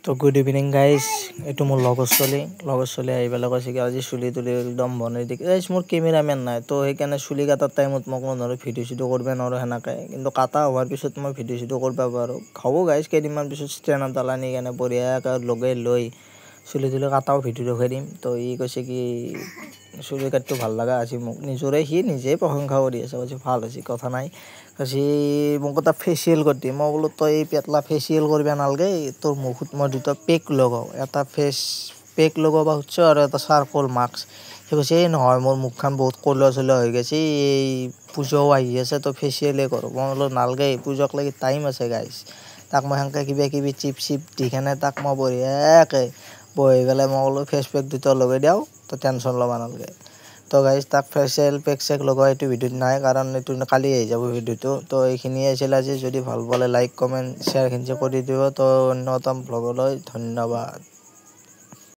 তো good evening guys, এইটো মোৰ লগৰ চলি আহি পেলাই কৈছে কি আজি চুলি তুলি একদম বনাই দি গাইজ মোৰ কেমেৰামেন নাই, তো সেইকাৰণে চুলি কাটাৰ টাইমত মোক নোৱাৰোঁ ভিডিঅ' চিডিঅ' কৰিব নোৱাৰোঁ সেনেকৈ, কিন্তু কাটা হোৱাৰ পিছত মই ভিডিঅ' চিডিঅ' কৰিব পাৰোঁ। হ'ব গাইজ, কেইদিনমান পিছত ষ্টেণ্ড এডাল আনি কেনে বঢ়িয়াকৈ লগাই লৈ চুলি তুলি কাটাও ভিডিঅ' দেখুৱাই দিম। তো ই কৈছে কি চুলি কাটটো ভাল লগা আছে, মোক সি নিজেই প্ৰশংসা কৰি আছে, কৈছে ভাল হৈছে কথা নাই। কৈছে মোক এটা ফেচিয়েল কৰি দিয়ে। মই বোলো তই পেটলা ফেচিয়েল কৰিব নালাগে, তোৰ মুখত মই দুটা পেক লগাওঁ, এটা ফেচ পেক লগাব খুজিছ আৰু এটা চাৰকোল মাস্ক। সি কৈছে এই নহয় মোৰ মুখখন বহুত ক'লা হৈ গৈছে, এই পূজাও আহি আছে তো ফেচিয়েলে কৰোঁ। মই বোলো নালাগে, পূজাক লাগি টাইম আছে গাইজ। তাক মই সেনেকৈ কিবা কিবি চিপ দি কেনে তাক মই বঢ়িয়াকৈ বহি পেলাই মই বোলো ফেচ পেক দুটা লগাই দিওঁ, তো টেনশ্যন ল'ব নালাগে। তো গাইজ তাক ফেচিয়েল পেক চেক লগোৱা এইটো ভিডিঅ'ত নাই, কাৰণ এইটো কালি আহি যাব ভিডিঅ'টো। তো এইখিনিয়ে আছিল আজি, যদি ভাল পালে লাইক কমেণ্ট শ্বেয়াৰখিনি কৰি দিব। তো অন্যতম ভ্লগলৈ ধন্যবাদ।